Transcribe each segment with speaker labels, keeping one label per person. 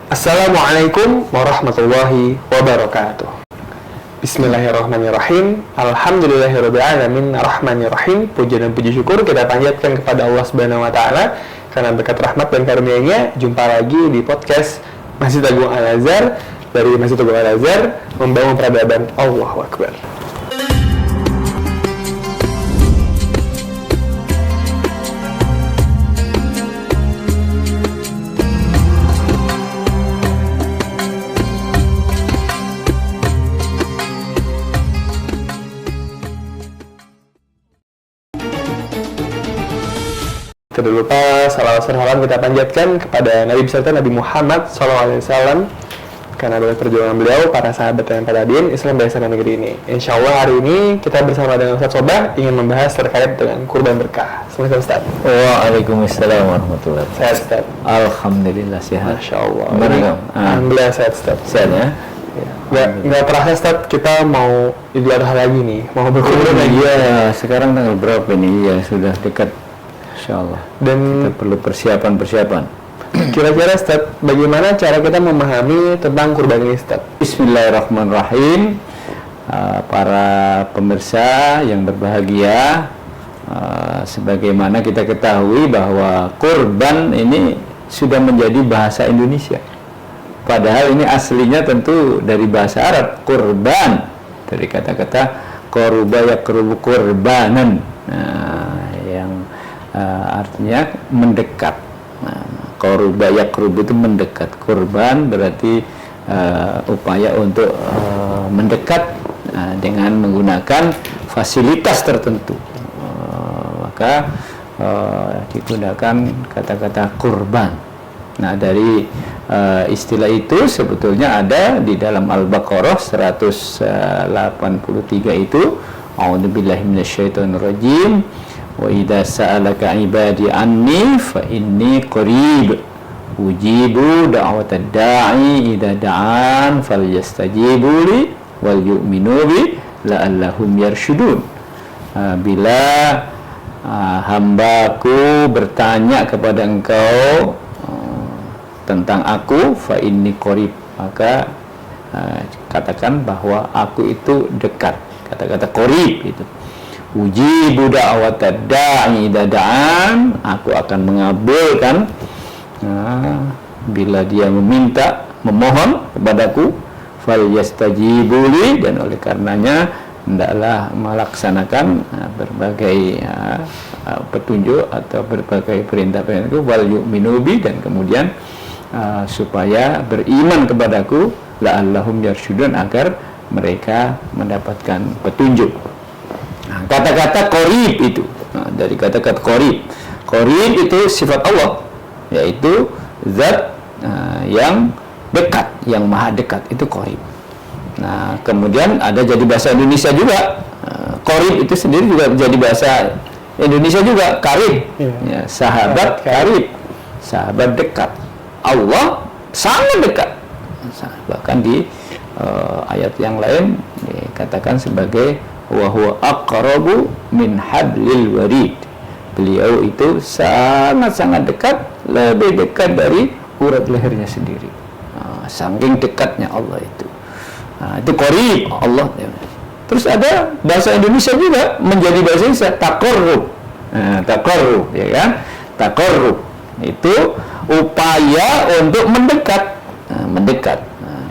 Speaker 1: Assalamualaikum warahmatullahi wabarakatuh. Bismillahirrahmanirrahim. Alhamdulillahirrabbilalamin. Ar-Rahmanirrahim. Puja dan puji syukur kita panjatkan kepada Allah Subhanahu wa taala karena berkat rahmat dan karunia-Nya jumpa lagi di podcast Masjid Agung Al-Azhar. Dari Masjid Agung Al-Azhar membangun peradaban. Allahu Akbar. Tidak lupa salawat salam kita panjatkan kepada Nabi beserta Nabi Muhammad SAW karena dari perjuangan beliau, para sahabat dan para hadirin Islam bangsa dan negeri ini. Insya Allah hari ini kita bersama dengan Ustaz Sobah ingin membahas terkait dengan kurban berkah. Assalamualaikum Ustaz.
Speaker 2: Waalaikumsalam warahmatullahi wabarakatuh.
Speaker 1: Sehat Ustaz?
Speaker 2: Alhamdulillah sehat.
Speaker 1: Masya Allah.
Speaker 2: Alhamdulillah
Speaker 1: sehat Ustaz.
Speaker 2: Sehat ya?
Speaker 1: Nggak terasa Ustaz, kita mau Idul Adha lagi nih, mau berkurban lagi.
Speaker 2: Iya, sekarang tanggal berapa ini? Ya sudah dekat. Insyaallah. Dan kita perlu persiapan.
Speaker 1: Kira-kira Ustaz, bagaimana cara kita memahami tentang kurban ini Ustaz?
Speaker 2: Bismillahirrahmanirrahim. Para pemirsa yang berbahagia, sebagaimana kita ketahui bahwa kurban ini sudah menjadi bahasa Indonesia. Padahal ini aslinya tentu dari bahasa Arab, kurban, dari kata-kata qaruba yaqrubu qurbanan, yang artinya mendekat. Qaruba yaqrubu itu mendekat, kurban berarti upaya untuk mendekat dengan menggunakan fasilitas tertentu, maka digunakan kata-kata kurban. Nah, dari istilah itu sebetulnya ada di dalam Al-Baqarah 183 itu, a'udzubillahi minasyaitonirrajim, wa idza sa'alaka 'ibadi anni fa inni qarib ujibu da'watad da'i idza da'an falyastajibu li wal yu'minu bi la'allahum yarshudun. Bila hambaku bertanya kepada engkau tentang aku, fa inni qarib, maka katakan bahwa aku itu dekat. Kata-kata qarib itu, ujibu da'watad da'i idza da'an, aku akan mengabulkan bila dia meminta, memohon kepadaku, fal yastajibu li, dan oleh karenanya hendaklah melaksanakan berbagai petunjuk atau berbagai perintah-perintahku, wal yu'minu bi, dan kemudian supaya beriman kepadaku, la'allahum yarshudun, agar mereka mendapatkan petunjuk. Nah, kata-kata qarib itu, dari kata-kata qarib itu sifat Allah, yaitu zat yang dekat, yang maha dekat, itu qarib. Nah, kemudian ada jadi bahasa Indonesia juga, qarib itu sendiri juga jadi bahasa Indonesia juga, karib, ya, sahabat karib, sahabat dekat. Allah sangat dekat. Bahkan di ayat yang lain dikatakan sebagai wa huwa aqrabu min hablil warid. Beliau itu sangat-sangat dekat, lebih dekat dari urat lehernya sendiri. Saking dekatnya Allah itu. Itu qarib Allah. Terus ada bahasa Indonesia juga menjadi bahasa Indonesia, taqarrub. Taqarrub, ya kan? Taqarrub itu upaya untuk mendekat. Mendekat.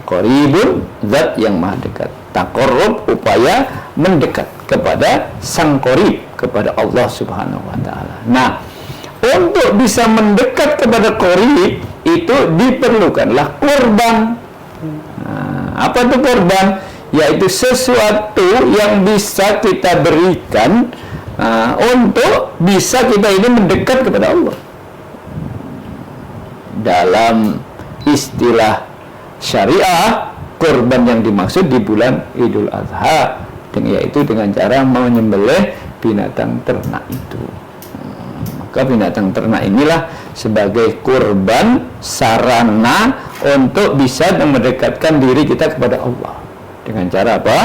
Speaker 2: Qaribun, zat yang maha dekat. Taqarrub, upaya mendekat kepada sang qarib, kepada Allah Subhanahu wa taala. Nah, untuk bisa mendekat kepada qarib itu diperlukanlah kurban. Apa itu kurban? Yaitu sesuatu yang bisa kita berikan untuk bisa kita ini mendekat kepada Allah. Dalam istilah syariah, kurban yang dimaksud di bulan Idul Adha, yaitu dengan cara menyembelih binatang ternak itu. Maka binatang ternak inilah sebagai kurban, sarana untuk bisa mendekatkan diri kita kepada Allah. Dengan cara apa?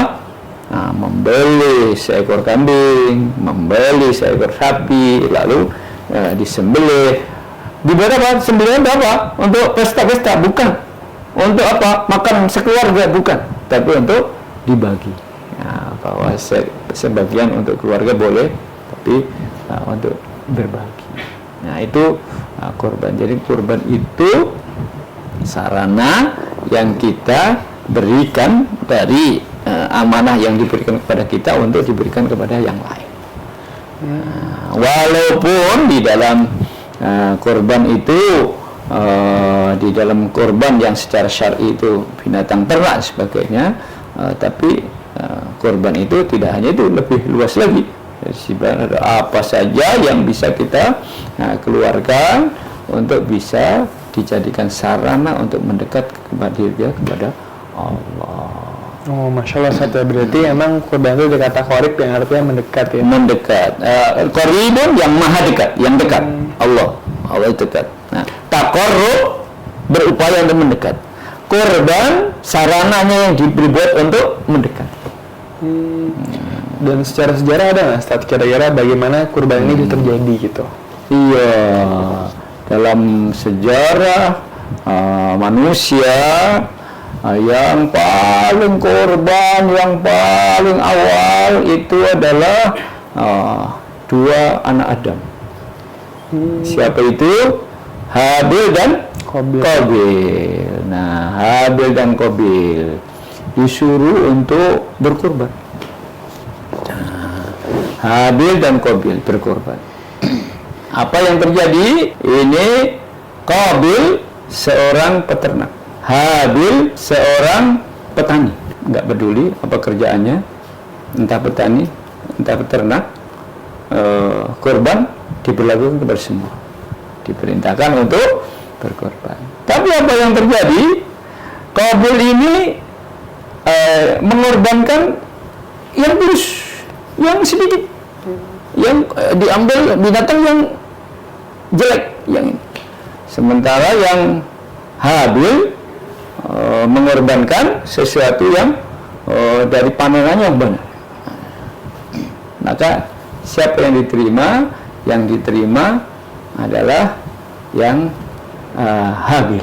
Speaker 2: Membeli seekor kambing, membeli seekor sapi, lalu disembelih. Di berapa? Sembelihan berapa? Untuk pesta-pesta? Bukan. untuk apa? Makan sekeluarga, bukan, tapi untuk dibagi. Nah, bahwa sebagian untuk keluarga boleh, tapi untuk berbagi. Nah, itu kurban. Jadi kurban itu sarana yang kita berikan dari amanah yang diberikan kepada kita untuk diberikan kepada yang lain. Walaupun di dalam kurban itu di dalam kurban yang secara syar'i itu binatang ternak sebagainya, tapi kurban itu tidak hanya itu, lebih luas lagi. Sebenarnya apa saja yang bisa kita keluarkan untuk bisa dijadikan sarana untuk mendekat kepada Allah.
Speaker 1: Oh, Masya Allah, Ustaz. Berarti emang kurban itu dikata qorib yang artinya mendekat ya?
Speaker 2: Mendekat. Qoribun yang maha dekat, yang dekat. Allah dekat. Nah, taqarrub berupaya untuk mendekat. Kurban sarananya yang dibuat untuk mendekat.
Speaker 1: Dan secara sejarah ada nggak, Ustaz, kira-kira bagaimana kurban ini terjadi gitu?
Speaker 2: Iya, dalam sejarah manusia yang paling kurban, yang paling awal itu adalah dua anak Adam. Siapa itu? Habil dan Qabil. Nah, Habil dan Qabil disuruh untuk berkurban. Habil dan Qabil berkorban. Apa yang terjadi? Ini Qabil seorang peternak, Habil seorang petani. Nggak peduli apa kerjaannya, entah petani, entah peternak, korban diberlakukan kepada semua. Diperintahkan untuk berkorban. Tapi apa yang terjadi? Qabil ini mengorbankan yang kurus, yang sedikit, yang diambil binatang yang jelek, yang sementara yang Habil mengorbankan sesuatu yang dari panenannya yang benar. Maka siapa yang diterima? Yang diterima adalah yang Habil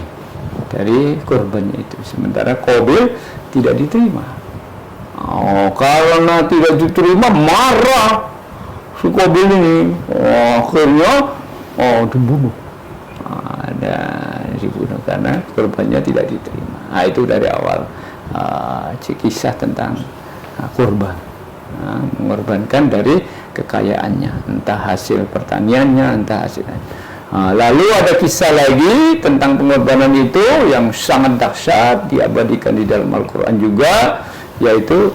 Speaker 2: dari korbannya itu, sementara Qabil tidak diterima. Karena tidak diterima, marah si Qabil ini, akhirnya dibunuh. Dibunuh karena korbannya tidak diterima. Itu dari awal kisah tentang kurban, mengorbankan dari kekayaannya, entah hasil pertaniannya, entah hasil. Lalu ada kisah lagi tentang pengorbanan itu yang sangat dahsyat, diabadikan di dalam Al-Quran juga, yaitu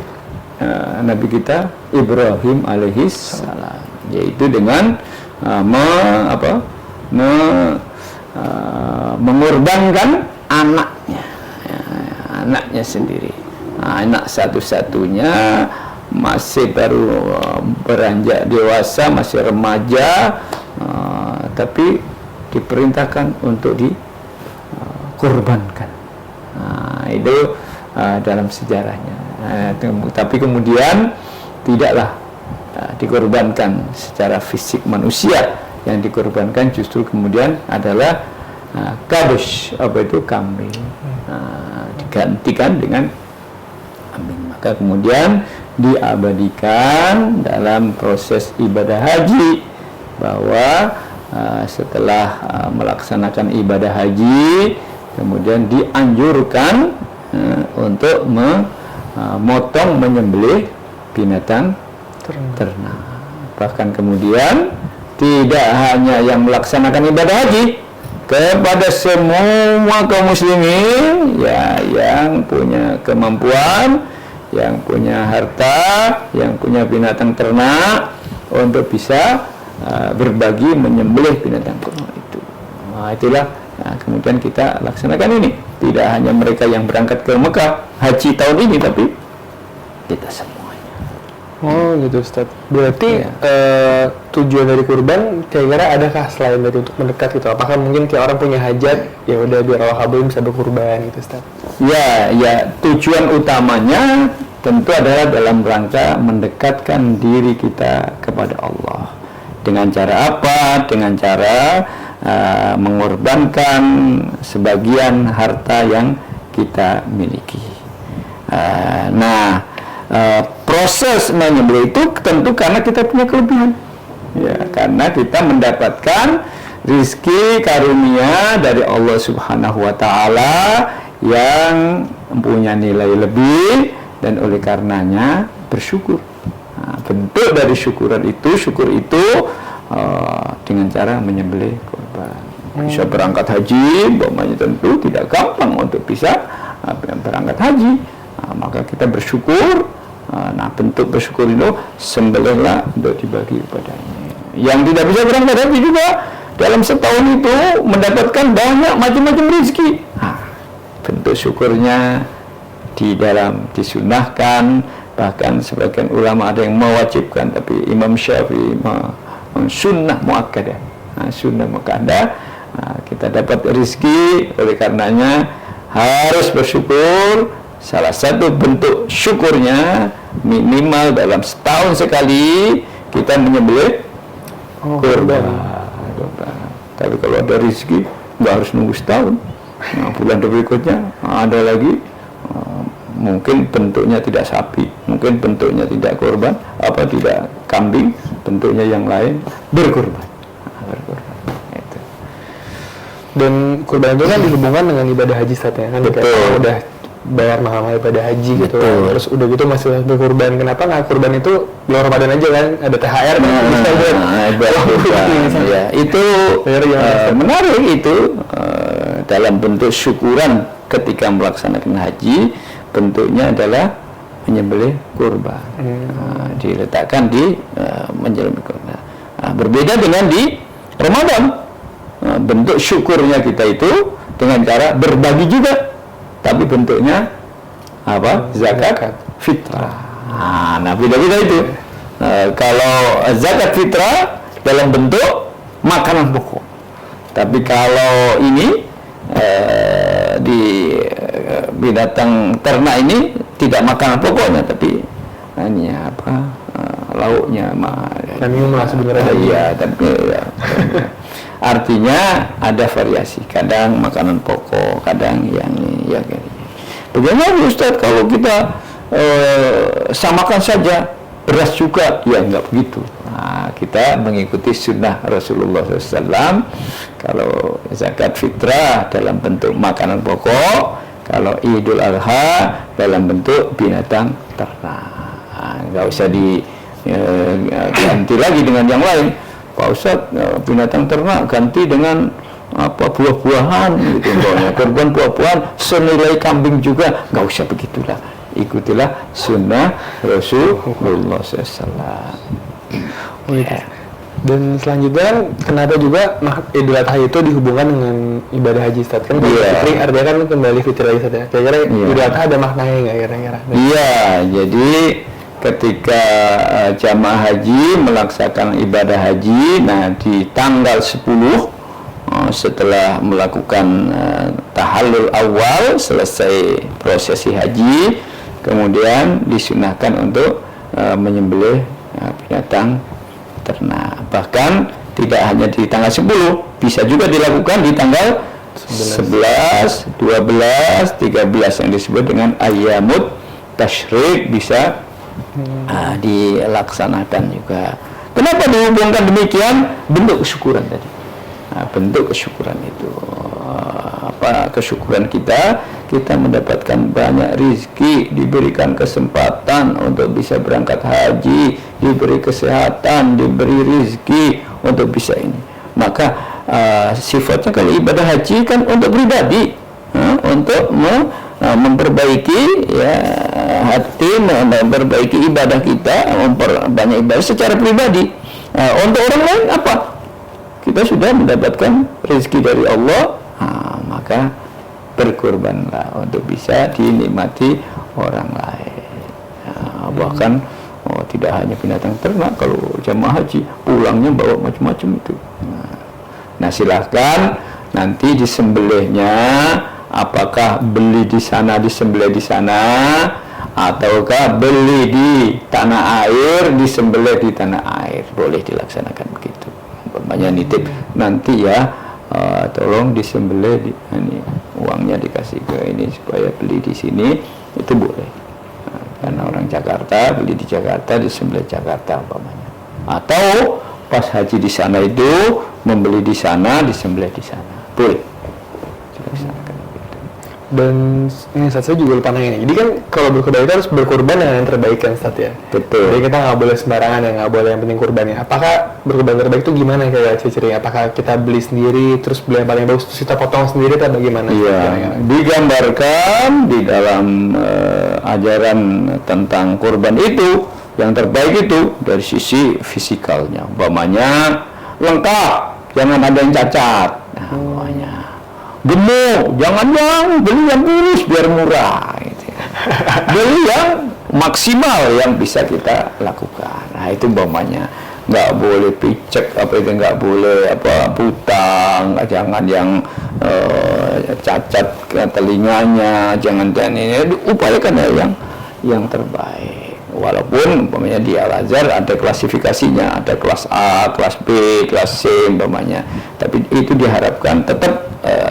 Speaker 2: Nabi kita Ibrahim alaihissalam, yaitu dengan mengorbankan anaknya sendiri, anak satu-satunya, masih baru beranjak dewasa, masih remaja, tapi diperintahkan untuk dikorbankan. Itu dalam sejarahnya. Tapi kemudian tidaklah dikorbankan secara fisik manusia, yang dikorbankan justru kemudian adalah kabus, kambing, digantikan dengan kambing. Maka kemudian diabadikan dalam proses ibadah haji, bahwa setelah melaksanakan ibadah haji kemudian dianjurkan untuk memotong, menyembelih binatang ternak. Bahkan kemudian tidak hanya yang melaksanakan ibadah haji, kepada semua kaum muslimin ya, yang punya kemampuan, yang punya harta, yang punya binatang ternak, untuk bisa berbagi menyembelih binatang ternak itu. Itulah kemudian kita laksanakan ini. Tidak hanya mereka yang berangkat ke Mekah haji tahun ini, tapi kita semuanya.
Speaker 1: Oh gitu, Ustaz. Berarti tujuan dari kurban kira-kira adakah selain dari untuk mendekat gitu? Apakah mungkin tiap orang punya hajat, ya udah biar Allah kabulin bisa berkurban gitu, Ustaz? Ya, tujuan utamanya tentu adalah dalam rangka mendekatkan diri kita kepada Allah. Dengan cara apa? Dengan cara mengorbankan sebagian harta yang
Speaker 2: kita miliki. Proses menyembelih itu tentu karena kita punya kelebihan, ya, karena kita mendapatkan rizki karunia dari Allah Subhanahu wa Ta'ala yang mempunyai nilai lebih, dan oleh karenanya bersyukur. Bentuk dari syukur itu dengan cara menyembelih korban. Bisa berangkat haji, umpamanya tentu tidak gampang untuk bisa berangkat haji. Maka kita bersyukur. Bentuk bersyukur itu sembelihlah untuk dibagi kepadanya. Yang tidak bisa berangkat haji juga dalam setahun itu mendapatkan banyak macam-macam rezeki. Bentuk syukurnya di dalam disunahkan, bahkan sebagian ulama ada yang mewajibkan, tapi Imam Syafi'i sunnah muakkadah. Sunnah muakkadah, kita dapat rezeki, oleh karenanya harus bersyukur. Salah satu bentuk syukurnya minimal dalam setahun sekali kita menyembelih kurban. Tapi kalau ada rezeki nggak harus nunggu setahun. Bulan berikutnya ada lagi, mungkin bentuknya tidak sapi, mungkin bentuknya tidak kurban, tidak kambing, bentuknya yang lain, berkurban. Itu.
Speaker 1: Dan kurban itu kan dihubungkan dengan ibadah haji, Ustaz, ya kan? Betul. Udah bayar mahal ibadah haji gitu, terus udah gitu masih berkurban. Kenapa nggak kurban itu bulan Ramadan aja kan, ada THR kan, bisa buat
Speaker 2: ya, itu menarik itu, dalam bentuk syukuran ketika melaksanakan haji, bentuknya adalah menyembelih kurban. Diletakkan di menyembelih kurban. Berbeda dengan di Ramadan, bentuk syukurnya kita itu dengan cara berbagi juga, tapi bentuknya zakat fitrah. Beda-beda itu. Kalau zakat fitrah dalam bentuk makanan pokok, tapi kalau ini di binatang ternak ini tidak makanan pokoknya, tapi hanya lauknya
Speaker 1: premium lah sebenarnya.
Speaker 2: Iya, tapi artinya ada variasi, kadang makanan pokok, kadang yang bagaimana Ustaz kalau kita samakan saja beras juga? Ya enggak begitu. Kita mengikuti sunnah Rasulullah SAW. Kalau zakat fitrah dalam bentuk makanan pokok, kalau Idul Adha dalam bentuk binatang ternak. Enggak usah diganti lagi dengan yang lain. Pak Ustaz, binatang ternak ganti dengan buah-buahan gitu, korban buah-buahan senilai kambing juga, nggak usah begitulah. Ikutilah sunnah Rasulullah SAW.
Speaker 1: Dan selanjutnya, kenapa juga Idul Adha itu dihubungkan dengan ibadah haji, Ustaz? Kan fitri artinya kan kembali fitri lagi, Ustaz, ya. Kira-kira Idul Adha ada maknanya nggak kira-kira?
Speaker 2: Iya, jadi ketika jamaah haji melaksanakan ibadah haji, di tanggal 10 setelah melakukan tahallul awal, selesai prosesi haji, kemudian disunahkan untuk menyembelih binatang ternak. Bahkan tidak hanya di tanggal 10, bisa juga dilakukan di tanggal 11, 12, 13 yang disebut dengan ayyamut tasyrik, bisa dilaksanakan juga. Kenapa dihubungkan demikian? Bentuk kesyukuran tadi. Bentuk kesyukuran itu kesyukuran kita mendapatkan banyak rezeki, diberikan kesempatan untuk bisa berangkat haji, diberi kesehatan, diberi rezeki untuk bisa ini. Maka sifatnya kalau ibadah haji kan untuk pribadi, untuk memperbaiki hati, memperbaiki ibadah kita, memperbanyak ibadah secara pribadi. Untuk orang lain apa? Kita sudah mendapatkan rezeki dari Allah, maka berkorbanlah untuk bisa dinikmati orang lain. Bahkan tidak hanya binatang ternak, kalau jamaah haji pulangnya bawa macam-macam itu. Nah, silahkan nanti disembelihnya, apakah beli di sana disembelih di sana, ataukah beli di tanah air disembelih di tanah air, boleh dilaksanakan begitu. Umpamanya nitip nanti ya tolong disembelih ini uangnya dikasih ke ini supaya beli di sini, itu boleh. Karena orang Jakarta beli di Jakarta, disembelih Jakarta umpamanya. Atau pas haji di sana itu membeli di sana, disembelih di sana, boleh.
Speaker 1: Dan ini Ustaz, saya juga lupa nanya nih. Jadi kan kalau berkurban itu harus berkurban dengan yang terbaik kan Ustaz ya?
Speaker 2: Betul.
Speaker 1: Jadi kita nggak boleh sembarangan ya, nggak boleh yang penting kurbannya. Apakah berkurban terbaik itu gimana kayak ciri-cirinya? Apakah kita beli sendiri, terus beli yang paling bagus, terus kita potong sendiri atau bagaimana?
Speaker 2: Iya, digambarkan di dalam ajaran tentang kurban itu, yang terbaik itu dari sisi fisikalnya. Umpamanya lengkap, jangan ada yang cacat. Nah, umpamanya gemuk, jangan beli yang kurus biar murah gitu. Beli yang maksimal yang bisa kita lakukan. Nah itu umpamanya, nggak boleh picek, apa itu nggak boleh butang, jangan yang cacat ke telinganya, jangan, dan ini upayakan yang terbaik. Walaupun umpamanya di Al-Azhar ada klasifikasinya, ada kelas A, kelas B, kelas C umpamanya, tapi itu diharapkan tetap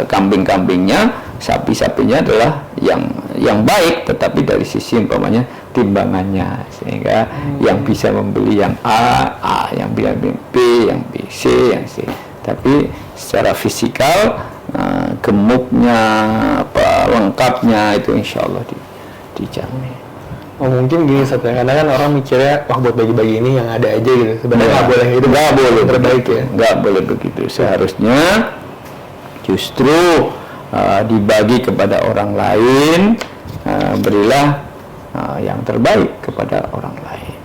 Speaker 2: kambing-kambingnya, sapi-sapinya adalah yang baik, tetapi dari sisi umpamanya timbangannya, sehingga yang bisa membeli yang A, yang B, yang B, C, yang C. Tapi secara fisikal, gemuknya, lengkapnya itu insya Allah dijamin.
Speaker 1: Oh mungkin gini Ustaz ya, karena kan orang mikirnya wah buat bagi-bagi ini yang ada aja gitu. Sebenarnya nggak boleh gitu, nggak boleh terbaik ya. Nggak boleh begitu.
Speaker 2: Seharusnya justru dibagi kepada orang lain, berilah yang terbaik kepada orang lain.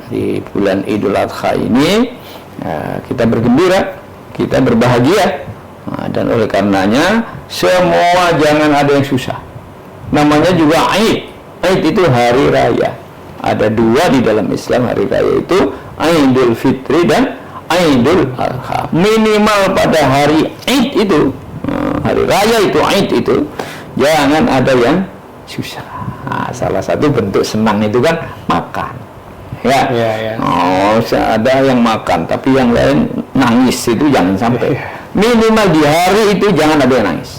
Speaker 2: Di bulan Idul Adha ini kita bergembira, kita berbahagia, dan oleh karenanya semua jangan ada yang susah. Namanya juga Aid. Aid itu hari raya. Ada dua di dalam Islam hari raya itu, Aidul Fitri dan Aidul Adha. Minimal pada hari Aid itu, hari raya itu, Aid itu, jangan ada yang susah. Nah, salah satu bentuk senang itu kan makan. Ya. Oh, ada yang makan, tapi yang lain nangis, itu jangan sampai. Minimal di hari itu jangan ada yang nangis.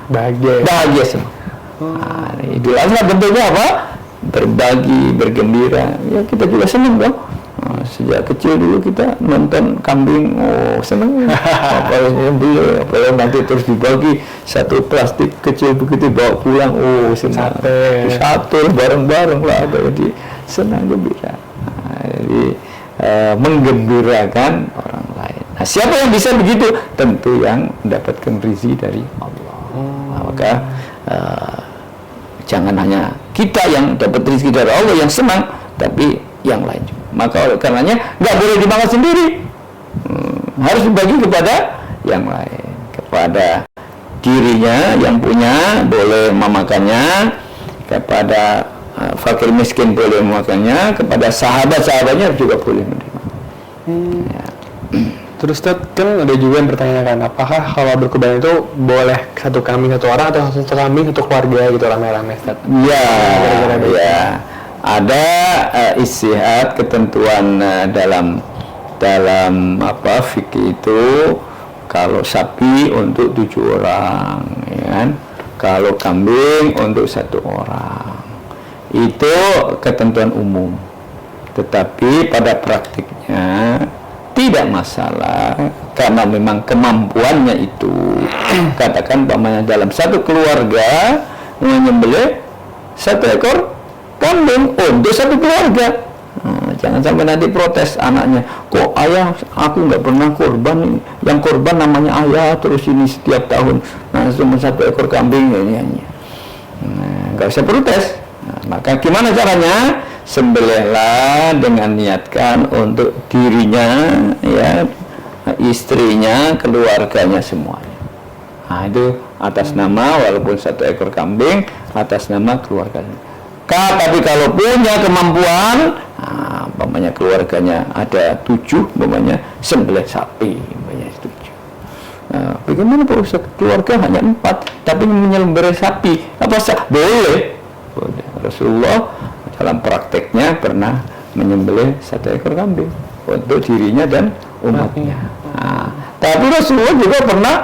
Speaker 2: Bahagia semua. Nah, Idul Adha bentuknya apa? Berbagi, bergembira. Ya kita juga senang dong. Sejak kecil dulu kita nonton kambing, senang. Apalagi nanti terus dibagi satu plastik kecil begitu bawa pulang, senang. Satu bareng-bareng lah, jadi senang gembira. Jadi menggembirakan orang lain. Nah, siapa yang bisa begitu? Tentu yang mendapatkan rizki dari Allah. Maka jangan hanya kita yang dapat rezeki dari Allah yang senang, tapi yang lain juga. Maka oleh karenanya nggak boleh dimakan sendiri, harus dibagi kepada yang lain, kepada dirinya yang punya boleh memakannya, kepada fakir miskin boleh memakannya, kepada sahabat-sahabatnya juga boleh menerima. Ya.
Speaker 1: Terus Ustaz, kan ada juga yang bertanyakan, apakah kalau berkurban itu boleh satu kambing satu orang atau satu kambing satu keluarga gitu rame-rame Ustaz?
Speaker 2: Ya, ada istihad ketentuan dalam fikih itu, kalau sapi untuk 7 orang, ya kan? Kalau kambing untuk 1 orang, itu ketentuan umum. Tetapi pada praktiknya tidak masalah, karena memang kemampuannya itu. Katakan umpamanya dalam satu keluarga menyembelih 1 ekor kambing untuk 1 keluarga. Jangan sampai nanti protes anaknya, kok ayah aku nggak pernah korban, yang korban namanya ayah terus ini setiap tahun, cuma 1 ekor kambing ini. Nggak usah protes. Maka gimana caranya? Sembelihlah dengan niatkan untuk dirinya, ya, istrinya, keluarganya semuanya. Nah itu atas nama, walaupun 1 ekor kambing, atas nama keluarganya. Tapi kalau punya kemampuan, umpamanya keluarganya ada 7, umpamanya sembelih sapi, umpamanya 7. Bagaimana Pak Ustaz? Keluarga hanya 4, tapi menyembelih sapi, apa sah? Boleh. Rasulullah dalam prakteknya pernah menyembelih 1 ekor kambing untuk dirinya dan umatnya. Tapi Rasulullah juga pernah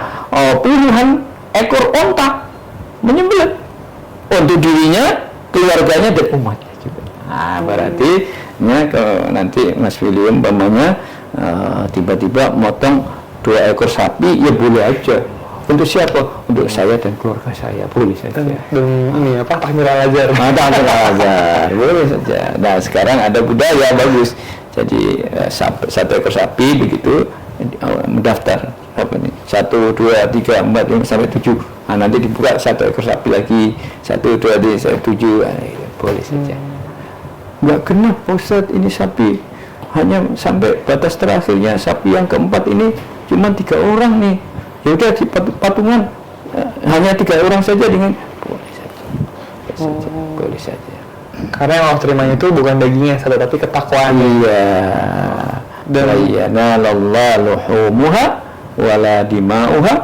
Speaker 2: puluhan ekor onta menyembelih untuk dirinya, keluarganya, dan umatnya juga. Nah, berarti kalau nanti Mas William umpamanya tiba-tiba motong 2 ekor sapi, ya boleh aja. Untuk siapa? Untuk saya dan keluarga saya, boleh saja.
Speaker 1: Dan ini apa, takmir al-azhar.
Speaker 2: Takmir al-azhar, boleh saja. Nah, sekarang ada budaya bagus. Jadi 1 ekor sapi begitu mendaftar apa nih? 1, 2, 3, 4, 5 sampai 7. Nah, nanti dibuka 1 ekor sapi lagi, 1, 2, 3, 7. Boleh saja. Nggak kena Ustadz, ini sapi hanya sampai batas terakhirnya, sapi yang keempat ini cuma 3 orang nih. Ya udah di patungan hanya 3 orang saja dengan boleh saja. Boleh saja.
Speaker 1: Karena yang Allah terimanya itu bukan dagingnya saja, tapi ketakwaan.
Speaker 2: Iya. Dan yanalallahu luhumuha wala dima'uha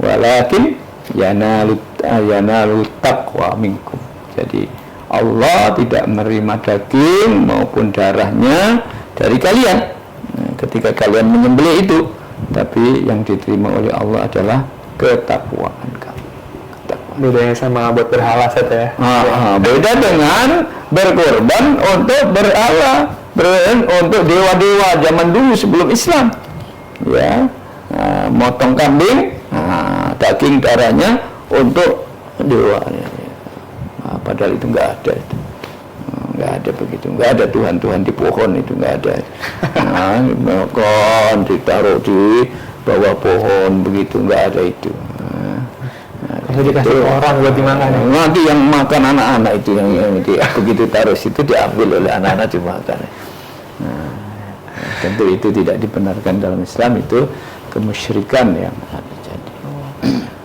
Speaker 2: walakin yanalu taqwa minkum. Jadi Allah tidak menerima daging maupun darahnya dari kalian ketika kalian menyembelih itu, tapi yang diterima oleh Allah adalah ketakwaan kamu.
Speaker 1: Bedanya sama buat berhala saja ya.
Speaker 2: Beda dengan berkorban untuk berhala, untuk dewa-dewa zaman dulu sebelum Islam. Ya, motong kambing, daging darahnya untuk dewa. Padahal itu nggak ada itu. Nggak ada begitu, nggak ada Tuhan di pohon, itu nggak ada. Makan ditaruh di bawah pohon begitu, nggak ada itu.
Speaker 1: Kalau dikasih orang buat dimakan.
Speaker 2: Nanti yang makan anak-anak itu yang begitu taruh situ diambil oleh anak-anak dimakan. Tentu itu tidak dibenarkan dalam Islam, itu kemusyrikan yang terjadi.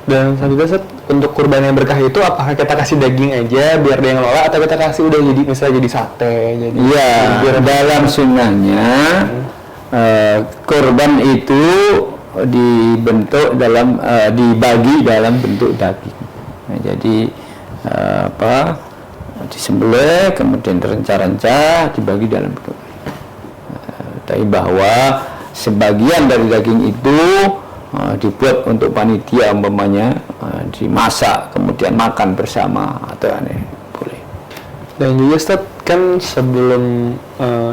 Speaker 1: Dan selanjutnya untuk kurban yang berkah itu, apakah kita kasih daging aja biar dia ngelola, atau kita kasih udah jadi misalnya jadi sate, jadi
Speaker 2: dalam sunnahnya kurban itu dibentuk dalam dibagi dalam bentuk daging. Nah, jadi disembelih kemudian renca-renca dibagi dalam bentuk. Tapi bahwa sebagian dari daging itu dibuat untuk panitia umpamanya, dimasak kemudian makan bersama atau aneh, boleh.
Speaker 1: Dan juga Ustaz, kan sebelum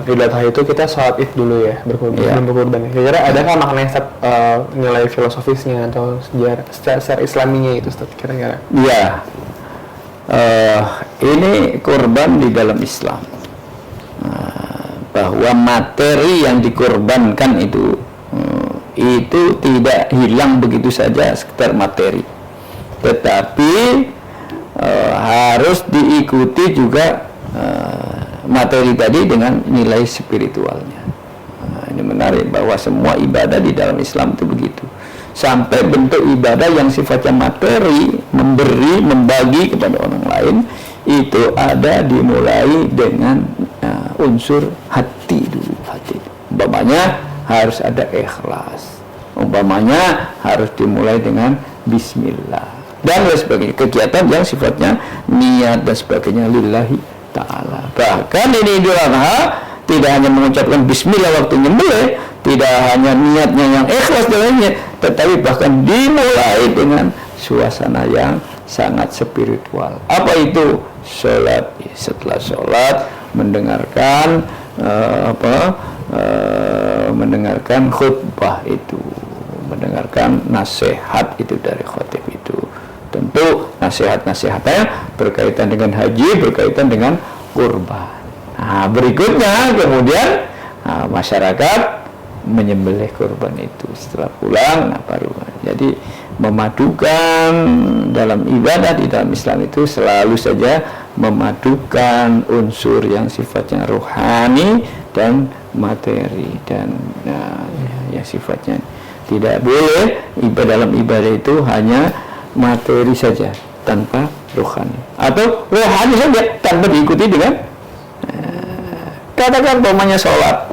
Speaker 1: Idul Adha itu kita sholat Id dulu ya, berkurban. Kira-kira adakah maknanya Ustaz, nilai filosofisnya atau sejarah Islaminya itu Ustaz, kira-kira?
Speaker 2: Iya. Ini kurban di dalam Islam. Bahwa materi yang dikorbankan itu tidak hilang begitu saja sekedar materi, tetapi harus diikuti juga materi tadi dengan nilai spiritualnya. Ini menarik bahwa semua ibadah di dalam Islam itu begitu, sampai bentuk ibadah yang sifatnya materi, memberi, membagi kepada orang lain, itu ada dimulai dengan unsur hati dulu. Hati, umpamanya harus ada ikhlas, umpamanya harus dimulai dengan bismillah dan lain sebagainya, kegiatan yang sifatnya niat dan sebagainya lillahi ta'ala. Bahkan ini Idul Adha tidak hanya mengucapkan bismillah waktu nyembelih, tidak hanya niatnya yang ikhlas dalamnya, tetapi bahkan dimulai dengan suasana yang sangat spiritual. Apa itu? Sholat. Setelah sholat mendengarkan mendengarkan khutbah itu, mendengarkan nasihat itu dari khatib itu. Tentu nasihat-nasihatnya berkaitan dengan haji, berkaitan dengan kurban. Nah, berikutnya kemudian masyarakat menyembelih kurban itu setelah pulang. Baru jadi memadukan dalam ibadah di dalam Islam itu selalu saja memadukan unsur yang sifatnya rohani dan materi, dan yang sifatnya tidak boleh dalam ibadah itu hanya materi saja tanpa rohani, atau rohani saja tanpa diikuti dengan katakan umpamanya sholat.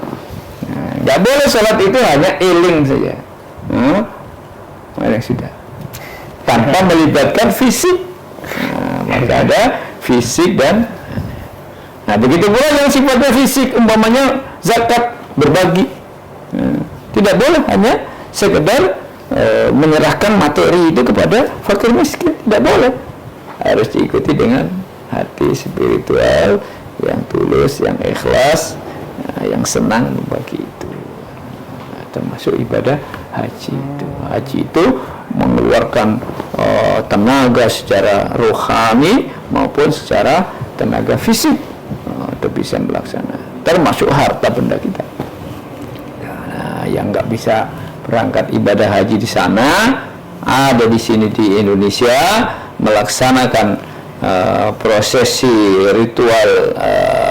Speaker 2: Nggak boleh sholat itu hanya iling saja, sudah tanpa melibatkan fisik. Maka ada fisik dan begitu pula yang sifatnya fisik, umpamanya zakat, berbagi, tidak boleh hanya sekedar menyerahkan materi itu kepada fakir miskin, tidak boleh. Harus diikuti dengan hati spiritual yang tulus, yang ikhlas, yang senang membagi itu. Termasuk ibadah haji itu. Haji itu mengeluarkan tenaga secara rohani maupun secara tenaga fisik untuk bisa melaksanakan. Termasuk harta benda kita. Nah, yang nggak bisa berangkat ibadah haji di sana, ada di sini di Indonesia melaksanakan prosesi ritual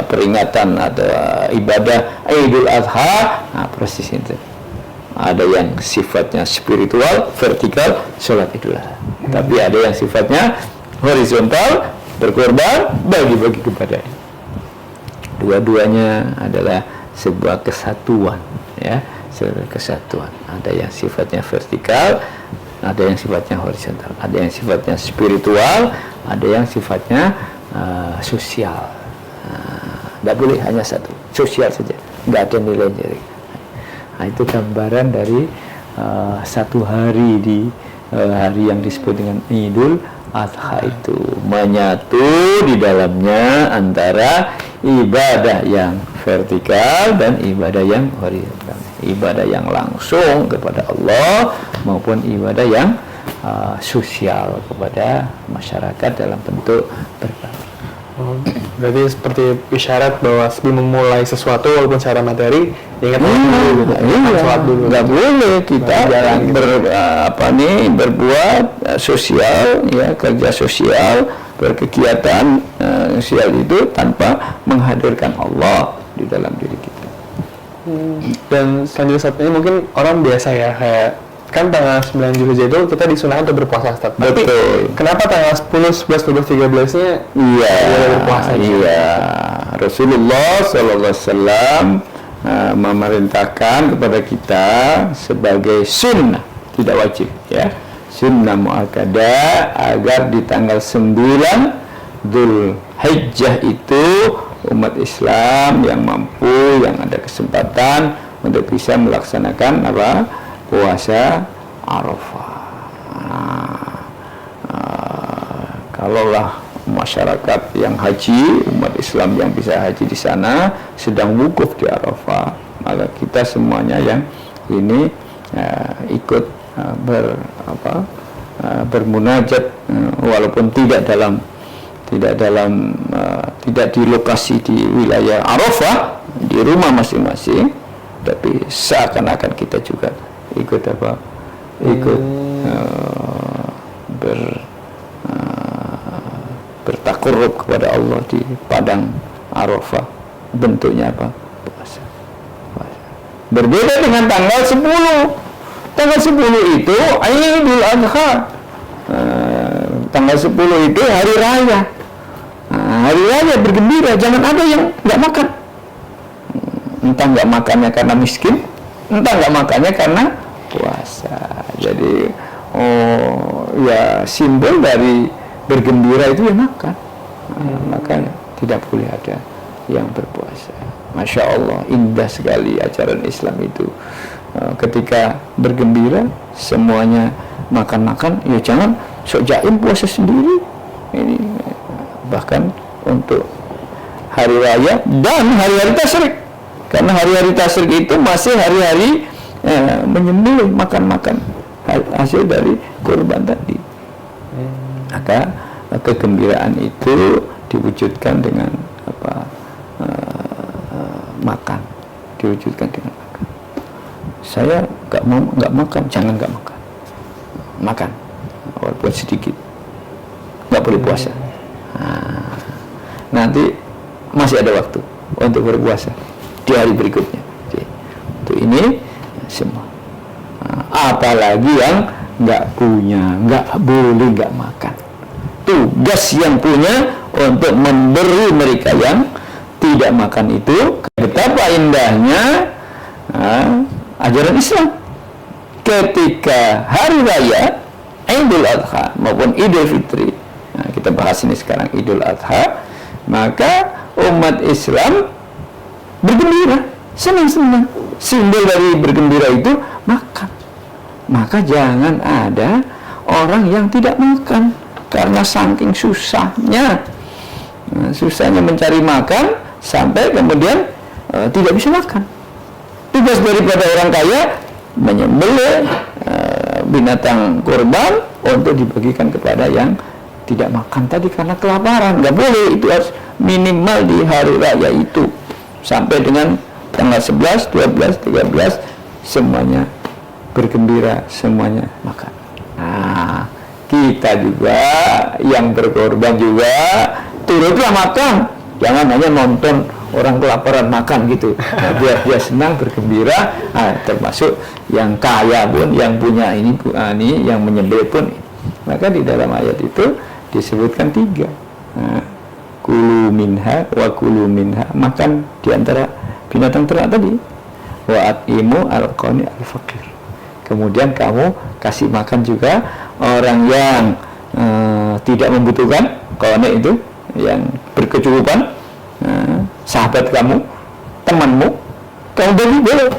Speaker 2: peringatan atau ibadah Idul Adha. Nah, proses itu ada yang sifatnya spiritual, vertikal, sholat Idul Adha. Tapi ada yang sifatnya horizontal, berkorban, bagi-bagi kepadanya. Dua-duanya adalah sebuah kesatuan, ya, sebuah kesatuan. Ada yang sifatnya vertikal, ada yang sifatnya horizontal, ada yang sifatnya spiritual, ada yang sifatnya sosial. Tidak boleh hanya satu, sosial saja, nggak ada nilainya. Nah, itu gambaran dari satu hari di hari yang disebut dengan Idul Adha itu, menyatu di dalamnya antara ibadah yang vertikal dan ibadah yang horizontal, ibadah yang langsung kepada Allah maupun ibadah yang sosial kepada masyarakat dalam bentuk berbagi.
Speaker 1: Berarti seperti isyarat bahwa sebelum memulai sesuatu walaupun secara materi, ingat dulu, gitu. Sholat dulu.
Speaker 2: Nggak boleh kita berbuat sosial, ya, kerja sosial, berkegiatan sosial itu tanpa menghadirkan Allah di dalam diri kita.
Speaker 1: Dan selanjutnya saat ini mungkin orang biasa ya, kayak kan tanggal 9 Zulhijjah itu kita disunahkan untuk berpuasa, Ustaz. Tapi kenapa tanggal 10, 11, 12, 13-nya berpuasa?
Speaker 2: Iya. Rasulullah SAW memerintahkan kepada kita sebagai sunnah, tidak wajib, ya, sunnah muakkadah, agar di tanggal 9 Zulhijjah itu umat Islam yang mampu, yang ada kesempatan untuk bisa melaksanakan puasa Arafah. Kalaulah masyarakat yang haji, umat Islam yang bisa haji di sana sedang wukuf di Arafah, maka kita semuanya yang ini ikut bermunajat, walaupun tidak di lokasi di wilayah Arafah, di rumah masing-masing, tapi seakan-akan kita juga ikut bertakarrub kepada Allah di padang Arafah. Bentuknya apa? Puasa. Berbeda dengan tanggal 10. Tanggal 10 itu Idul Adha. Tanggal 10 itu hari raya. Hari raya bergembira, jangan ada yang nggak makan. Entah nggak makannya karena miskin, entah nggak makannya karena puasa. Jadi ya simbol dari bergembira itu ya makan. Maka tidak boleh ada yang berpuasa. Masya Allah, indah sekali ajaran Islam itu. Ketika bergembira semuanya makan-makan, ya jangan sok jaim puasa sendiri. Ini bahkan untuk hari raya dan hari-hari tasyrik. Karena hari-hari tasyrik itu masih hari-hari menyembelih, makan-makan hasil dari kurban tadi. Maka kegembiraan itu diwujudkan dengan makan, diwujudkan dengan makan. Saya nggak makan, jangan nggak makan, makan walaupun sedikit, nggak boleh puasa. Nanti masih ada waktu untuk berpuasa di hari berikutnya. Itu ini semua. Apalagi yang nggak punya, nggak boleh nggak makan. Tugas yang punya untuk memberi mereka yang tidak makan itu. Betapa indahnya ajaran Islam. Ketika hari raya Idul Adha maupun Idul Fitri, kita bahas ini sekarang Idul Adha, maka umat Islam bergembira, senang-senang. Simbol dari bergembira itu makan. maka jangan ada orang yang tidak makan karena saking susahnya. Susahnya mencari makan sampai kemudian tidak bisa makan. Tugas daripada orang kaya menyembelih binatang kurban untuk dibagikan kepada yang tidak makan tadi karena kelaparan. Nggak boleh, itu harus minimal di hari raya itu sampai dengan tanggal 11, 12, 13 semuanya bergembira, semuanya makan. Nah, kita juga yang berkorban juga turutlah makan, jangan hanya nonton orang kelaparan makan gitu. Nah, biar dia senang, bergembira. Termasuk yang kaya pun, yang punya ini yang menyembelih pun. Maka di dalam ayat itu disebutkan 3. Kulu minha wa kulu minha, makan diantara binatang ternak tadi. Wa at'imu al-qani al-faqir. Kemudian kamu kasih makan juga orang yang tidak membutuhkan, qani itu yang berkecukupan, sahabat kamu, temanmu, kamu bagi boleh.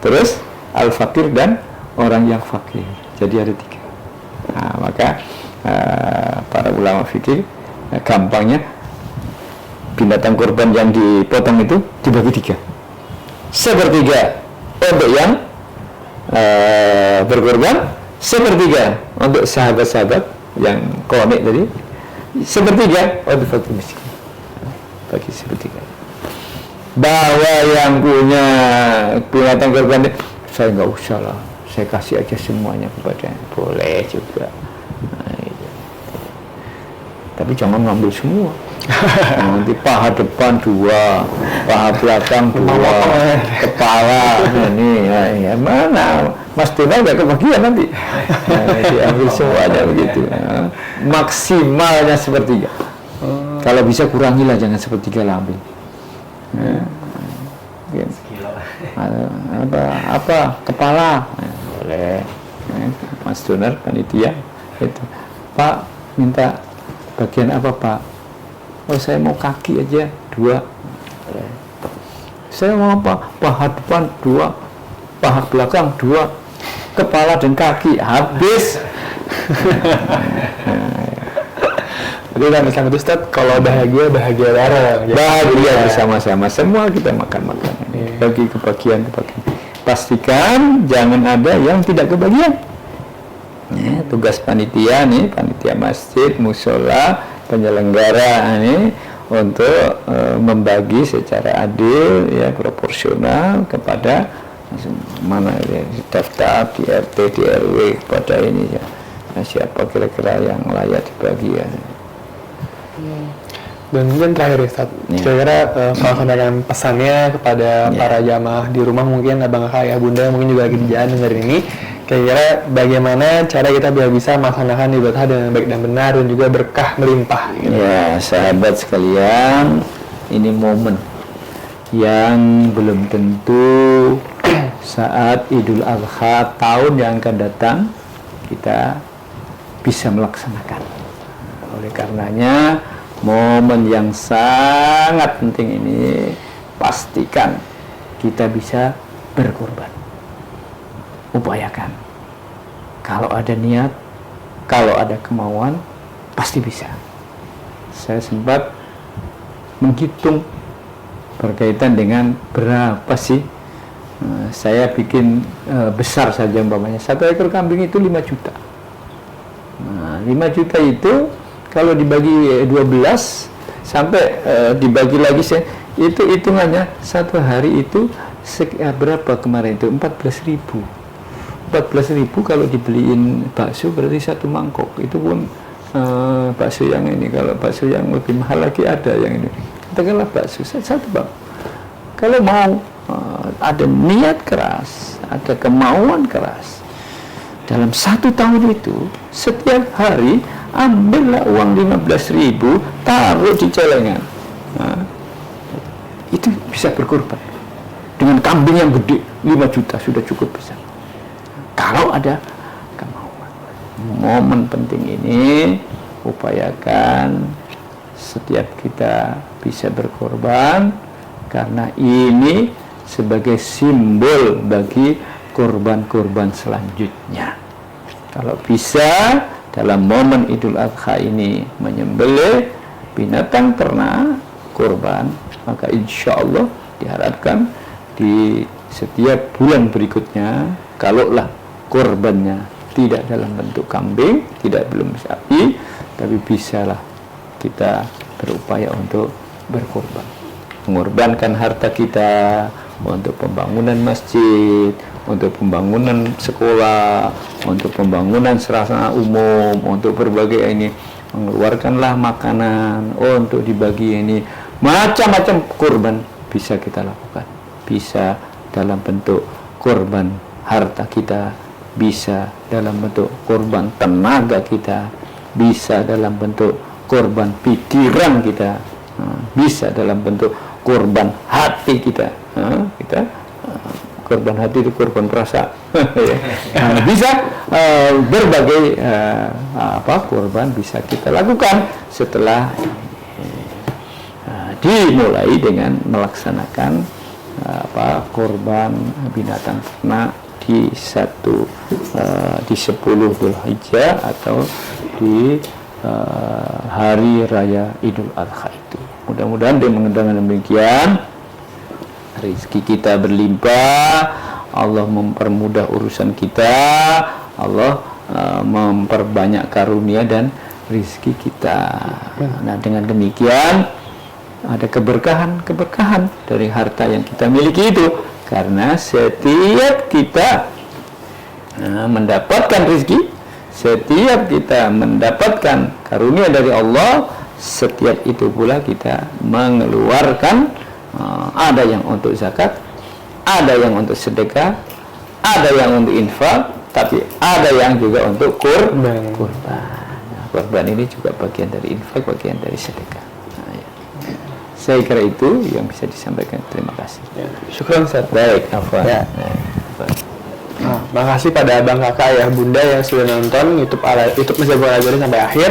Speaker 2: Terus al-fakir dan orang yang fakir. Jadi ada 3. Nah, maka para ulama fikih gampangnya binatang kurban yang dipotong itu dibagi 3. 1/3 untuk yang berkorban, 1/3 untuk sahabat-sahabat yang komik tadi, 1/3 untuk fakir miskin. Bagi 1/3. Bahwa yang punya binatang kurban, saya nggak usah lah, saya kasih aja semuanya kepada, boleh juga. Nah, itu. Tapi jangan ngambil semua. Nanti paha depan 2, paha belakang 2, kepala ini ya mana Mas Tuna udah kebagian nanti. Diambil semuanya begitu. Maksimalnya 1/3. Kalau bisa kurangilah, jangan 1/3 lah ambil. Apa kepala boleh. Mas Donar panitia itu, Pak minta bagian apa Pak? Oh saya mau kaki aja 2. Saya mau apa? Paha depan 2, paha belakang 2, kepala dan kaki habis.
Speaker 1: Jadi kan Islam itu Ustaz, kalau bahagia bareng.
Speaker 2: Bahagia bersama-sama, semua kita makan-makan. Bagi kebagian. Pastikan jangan ada yang tidak kebagian. Tugas panitia nih, panitia masjid, musola, penyelenggara ini untuk membagi secara adil ya, proporsional kepada mana ya, daftar di RT, di RW kepada ini ya. Nah, siapa kira-kira yang layak dibagi ya.
Speaker 1: Dan mungkin terakhir Ustaz, kira-kira kalau sampaikan pesannya kepada para jamaah di rumah, mungkin abang kakak ayah bunda mungkin juga lagi di jalan dengerin ini, kira-kira bagaimana cara kita biar bisa melaksanakan ibadah dengan baik dan benar dan juga berkah melimpah gitu.
Speaker 2: Ya sahabat sekalian, ini momen yang belum tentu saat Idul Adha tahun yang akan datang kita bisa melaksanakan. Oleh karenanya momen yang sangat penting ini pastikan kita bisa berkorban. Upayakan. Kalau ada niat, kalau ada kemauan, pasti bisa. Saya sempat menghitung berkaitan dengan berapa sih saya bikin besar saja umpamanya. 1 ekor kambing itu 5 juta. Nah, 5 juta itu kalau dibagi 12 sampai dibagi lagi itu hitungannya satu hari itu berapa kemarin itu 14.000 kalau dibeliin bakso berarti 1 mangkok itu pun bakso yang ini. Kalau bakso yang lebih mahal lagi ada yang ini, katakanlah bakso 1 bang. Kalau mau ada niat keras, ada kemauan keras, dalam 1 tahun itu setiap hari ambillah uang 15.000, taruh di celengan. Nah, itu bisa berkorban. Dengan kambing yang gede 5 juta sudah cukup besar. Kalau ada kemauan. Momen penting ini upayakan setiap kita bisa berkorban, karena ini sebagai simbol bagi kurban-kurban selanjutnya. Kalau bisa dalam momen Idul Adha ini menyembelih binatang ternak kurban, maka insya Allah diharapkan di setiap bulan berikutnya, kalaulah kurbannya tidak dalam bentuk kambing, belum sapi, tapi bisalah kita berupaya untuk berkurban, mengorbankan harta kita untuk pembangunan masjid, untuk pembangunan sekolah, untuk pembangunan sarana umum, untuk berbagai ini, mengeluarkanlah makanan untuk dibagi ini, macam-macam kurban bisa kita lakukan. Bisa dalam bentuk kurban harta kita, bisa dalam bentuk kurban tenaga kita, bisa dalam bentuk kurban pikiran kita, bisa dalam bentuk kurban hati kita. Korban hati itu korban perasa. Bisa berbagai korban bisa kita lakukan setelah dimulai dengan melaksanakan korban binatang ternak di 10 Dzulhijjah atau di hari raya Idul Adha itu. Mudah-mudahan dengan demikian rezeki kita berlimpah, Allah mempermudah urusan kita, Allah memperbanyak karunia dan rezeki kita. Nah, dengan demikian ada keberkahan dari harta yang kita miliki itu, karena setiap kita mendapatkan rezeki, setiap kita mendapatkan karunia dari Allah, setiap itu pula kita mengeluarkan, ada yang untuk zakat, ada yang untuk sedekah, ada yang untuk infak, tapi ada yang juga untuk kurban. Kurban ini juga bagian dari infak, bagian dari sedekah. Saya kira itu yang bisa disampaikan. Terima kasih.
Speaker 1: Syukran, Ustaz.
Speaker 2: Baik, Afwan.
Speaker 1: Makasih pada abang, kakak, ayah, bunda yang sudah nonton YouTube Masjid Al-Azhar sampai akhir.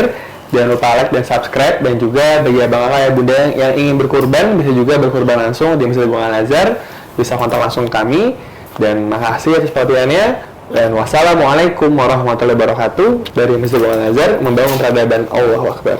Speaker 1: Jangan lupa like dan subscribe, dan juga bagi abang, kakak, ayah, bunda yang ingin berkurban bisa juga berkurban langsung di Masjid Al-Azhar, bisa kontak langsung kami. Dan makasih atas perhatiannya, dan wassalamualaikum warahmatullahi wabarakatuh dari Masjid Al-Azhar, membangun peradaban. Allahu Akbar.